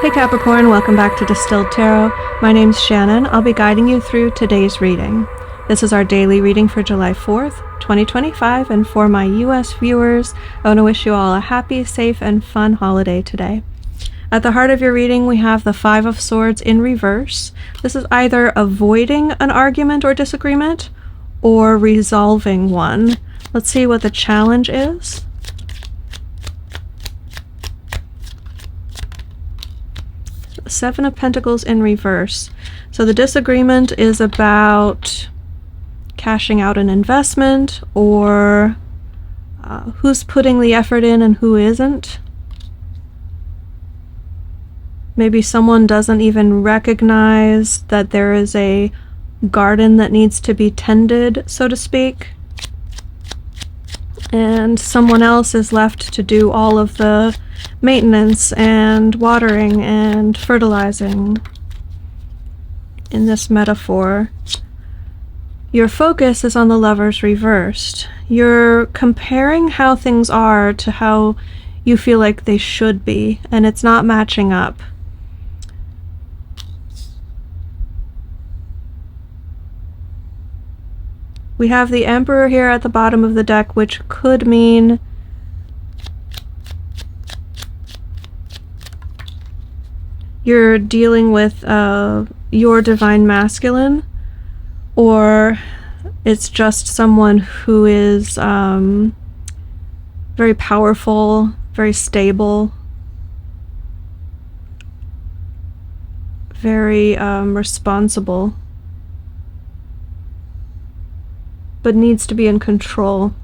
Hey Capricorn, welcome back to Distilled Tarot. My name's Shannon. I'll be guiding you through today's reading. This is our daily reading for July 4th, 2025, and for my US viewers, I want to wish you all a happy, safe, and fun holiday today. At the heart of your reading, we have the Five of Swords in reverse. This is either avoiding an argument or disagreement, or resolving one. Let's see what the challenge is. Seven of Pentacles in reverse. So the disagreement is about cashing out an investment, or who's putting the effort in and who isn't. Maybe someone doesn't even recognize that there is a garden that needs to be tended, so to speak, and someone else is left to do all of the maintenance and watering and fertilizing. In this metaphor, your focus is on the Lovers reversed. You're comparing how things are to how you feel like they should be, and it's not matching up. We have the Emperor here at the bottom of the deck, which could mean you're dealing with your divine masculine, or it's just someone who is very powerful, very stable, very responsible, but needs to be in control,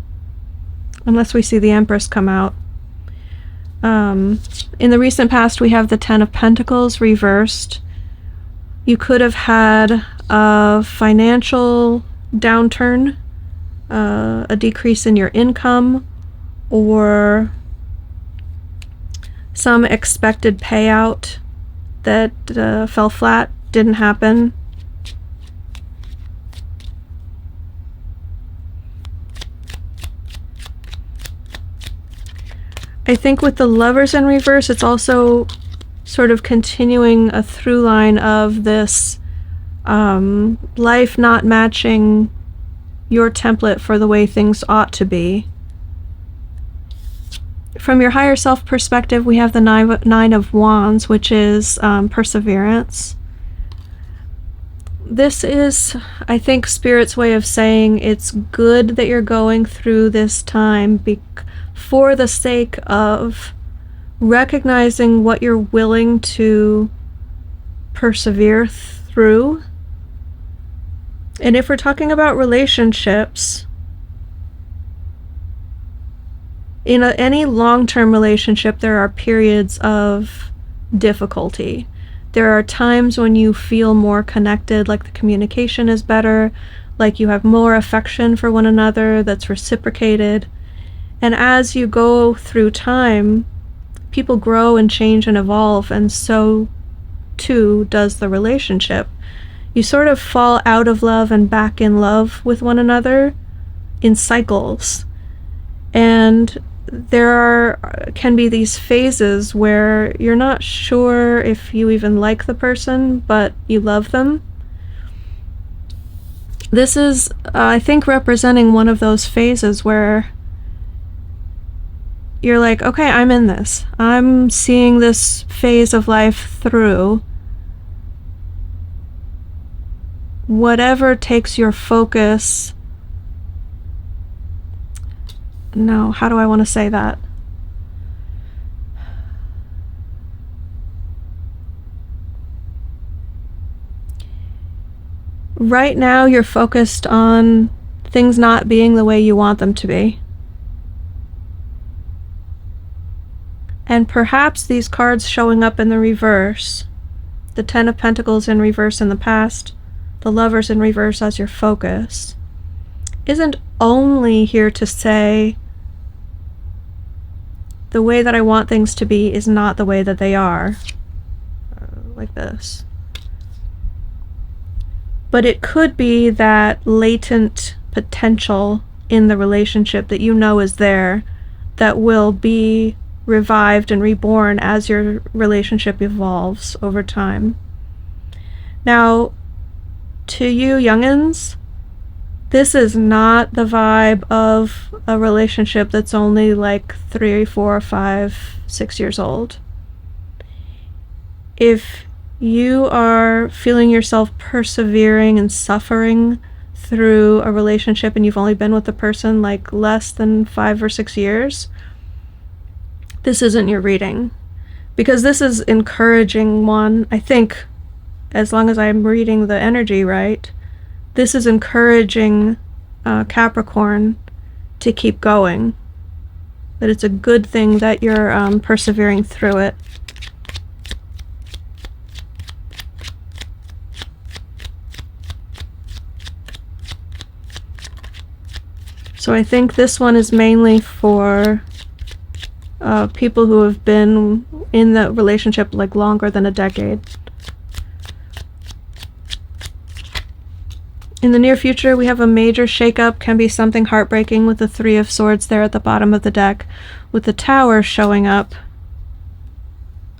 unless we see the Empress come out. In the recent past, we have the Ten of Pentacles reversed. You could have had a financial downturn, a decrease in your income, or some expected payout that fell flat, didn't happen. I think with the Lovers in reverse, it's also sort of continuing a through line of this life not matching your template for the way things ought to be. From your higher self perspective, we have the Nine of Wands, which is perseverance. This is, I think, Spirit's way of saying it's good that you're going through this time for the sake of recognizing what you're willing to persevere through. And if we're talking about relationships, in any long-term relationship, there are periods of difficulty. There are times when you feel more connected, like the communication is better, like you have more affection for one another that's reciprocated. And as you go through time, people grow and change and evolve, and so too does the relationship. You sort of fall out of love and back in love with one another in cycles. And there can be these phases where you're not sure if you even like the person, but you love them. This is, I think, representing one of those phases where you're like, okay, I'm in this. I'm seeing this phase of life through. Whatever takes your focus. No, how do I want to say that? Right now, you're focused on things not being the way you want them to be. And perhaps these cards showing up in the reverse, the Ten of Pentacles in reverse in the past, the Lovers in reverse as your focus, isn't only here to say the way that I want things to be is not the way that they are, like this. But it could be that latent potential in the relationship that you know is there that will be revived and reborn as your relationship evolves over time. Now, to you youngins, this is not the vibe of a relationship that's only like 3, 4, 5, 6 years old. If you are feeling yourself persevering and suffering through a relationship and you've only been with the person like less than 5 or 6 years, this isn't your reading. Because this is encouraging one, I think, as long as I'm reading the energy right, this is encouraging Capricorn to keep going. That it's a good thing that you're persevering through it. So I think this one is mainly for people who have been in the relationship like longer than a decade. In the near future, we have a major shakeup, can be something heartbreaking with the 3 of Swords there at the bottom of the deck, with the Tower showing up.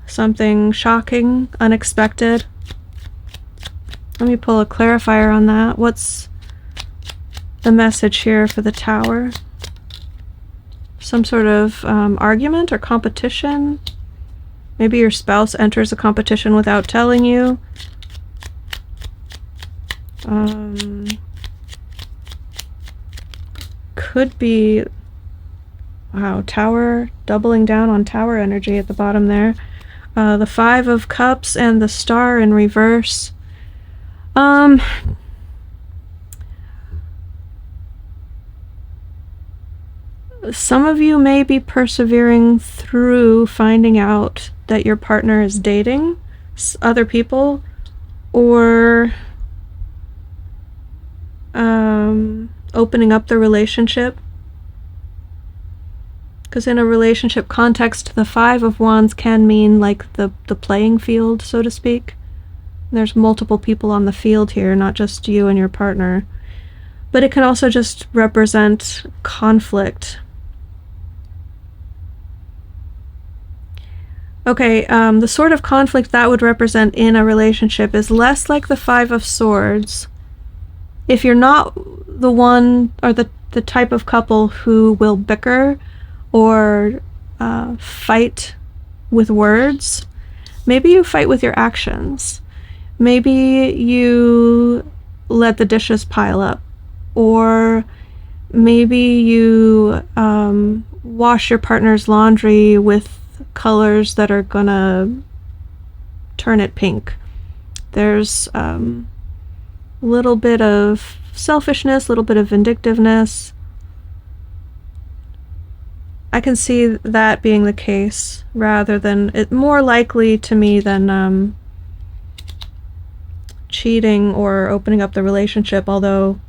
Something shocking, unexpected. Let me pull a clarifier on that. What's the message here for the Tower? Some sort of argument or competition? Maybe your spouse enters a competition without telling you. Could be, wow, Tower, doubling down on Tower energy at the bottom there. The 5 of Cups and the Star in reverse. Some of you may be persevering through finding out that your partner is dating other people, or opening up the relationship. Because in a relationship context, the 5 of Wands can mean like the playing field, so to speak. There's multiple people on the field here, not just you and your partner. But it can also just represent conflict. Okay, the sort of conflict that would represent in a relationship is less like the 5 of Swords. If you're not the one or the type of couple who will bicker or fight with words, maybe you fight with your actions. Maybe you let the dishes pile up, or maybe you wash your partner's laundry with colors that are gonna turn it pink. There's a little bit of selfishness, a little bit of vindictiveness. I can see that being the case, rather than it, more likely to me than cheating or opening up the relationship, although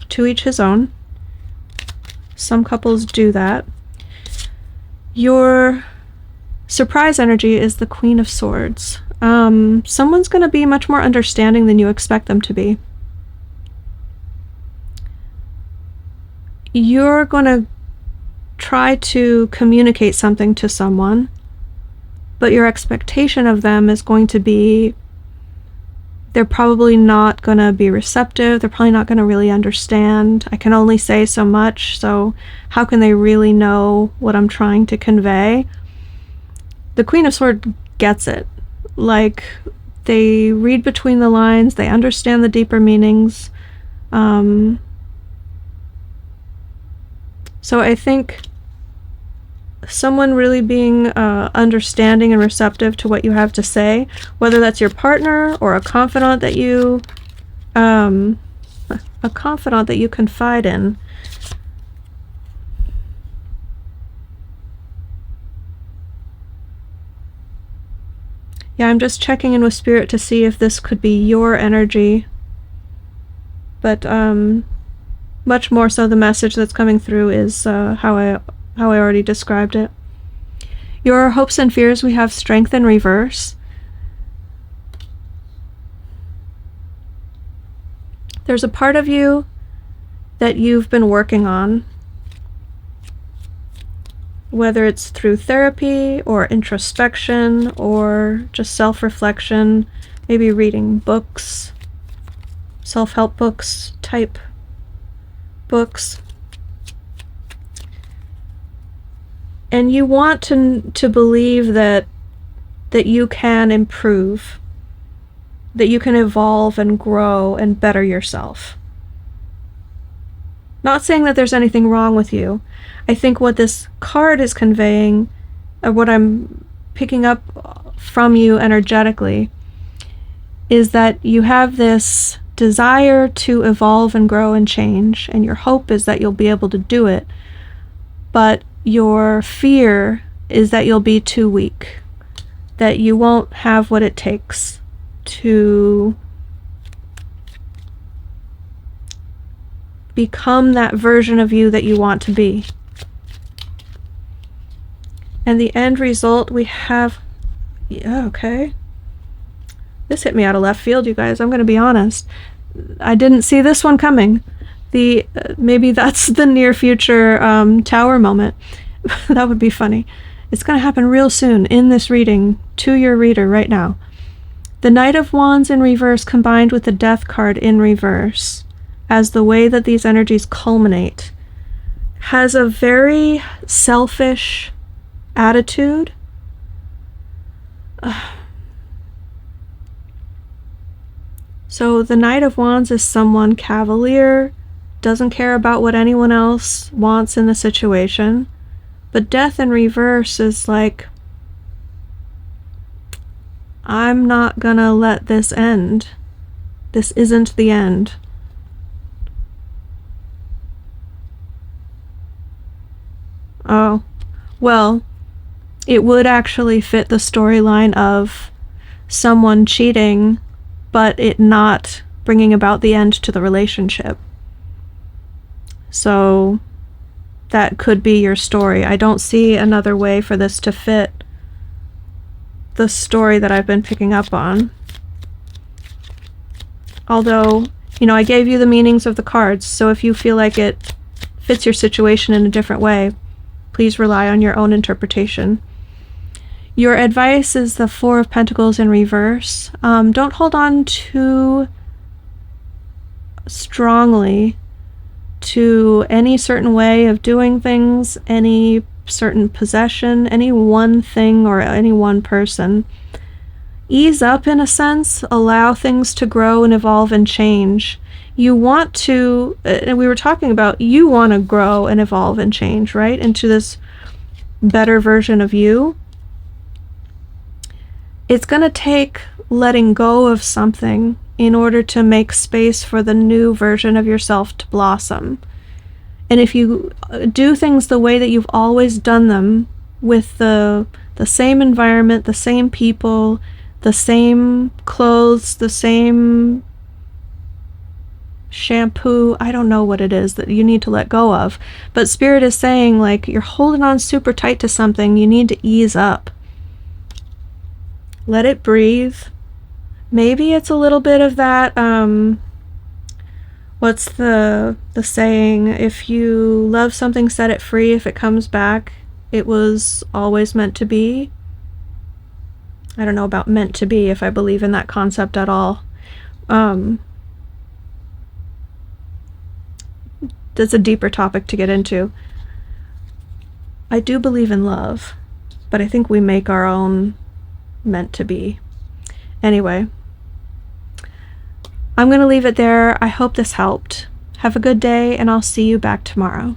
to each his own. Some couples do that. Your surprise energy is the Queen of Swords. Someone's going to be much more understanding than you expect them to be. You're going to try to communicate something to someone, but your expectation of them is going to be they're probably not going to be receptive. They're probably not going to really understand. I can only say so much, so how can they really know what I'm trying to convey? The Queen of Swords gets it. Like, they read between the lines, they understand the deeper meanings. So I think someone really being understanding and receptive to what you have to say, whether that's your partner or a confidant that you confide in. Yeah, I'm just checking in with Spirit to see if this could be your energy, but much more so the message that's coming through is how I already described it. Your hopes and fears, we have Strength in reverse. There's a part of you that you've been working on. whether it's through therapy or introspection or just self-reflection, maybe reading books, self-help books type books. And you want to believe that you can improve, that you can evolve and grow and better yourself. Not saying that there's anything wrong with you. I think what this card is conveying, or what I'm picking up from you energetically, is that you have this desire to evolve and grow and change, and your hope is that you'll be able to do it, but your fear is that you'll be too weak, that you won't have what it takes to become that version of you that you want to be. And the end result we have, yeah, okay. This hit me out of left field, you guys. I'm going to be honest. I didn't see this one coming. Maybe that's the near future tower moment. That would be funny. It's going to happen real soon in this reading to your reader right now. The Knight of Wands in reverse combined with the Death card in reverse, as the way that these energies culminate, has a very selfish attitude. So the Knight of Wands is someone cavalier, doesn't care about what anyone else wants in the situation. But Death in reverse is like, I'm not gonna let this end. This isn't the end. Oh, well, it would actually fit the storyline of someone cheating, but it not bringing about the end to the relationship. So that could be your story. I don't see another way for this to fit the story that I've been picking up on. Although, you know, I gave you the meanings of the cards, so if you feel like it fits your situation in a different way, please rely on your own interpretation. Your advice is the Four of Pentacles in reverse. Don't hold on too strongly to any certain way of doing things, any certain possession, any one thing or any one person. Ease up in a sense, allow things to grow and evolve and change. You want to, and we were talking about, you want to grow and evolve and change, right? Into this better version of you. It's going to take letting go of something in order to make space for the new version of yourself to blossom. And if you do things the way that you've always done them, with the same environment, the same people, the same clothes, the same shampoo, I don't know what it is that you need to let go of. But Spirit is saying, like, you're holding on super tight to something, you need to ease up. Let it breathe. Maybe it's a little bit of that, what's the saying? If you love something, set it free. If it comes back, it was always meant to be. I don't know about meant to be, if I believe in that concept at all. That's a deeper topic to get into. I do believe in love, but I think we make our own meant to be. Anyway, I'm going to leave it there. I hope this helped. Have a good day, and I'll see you back tomorrow.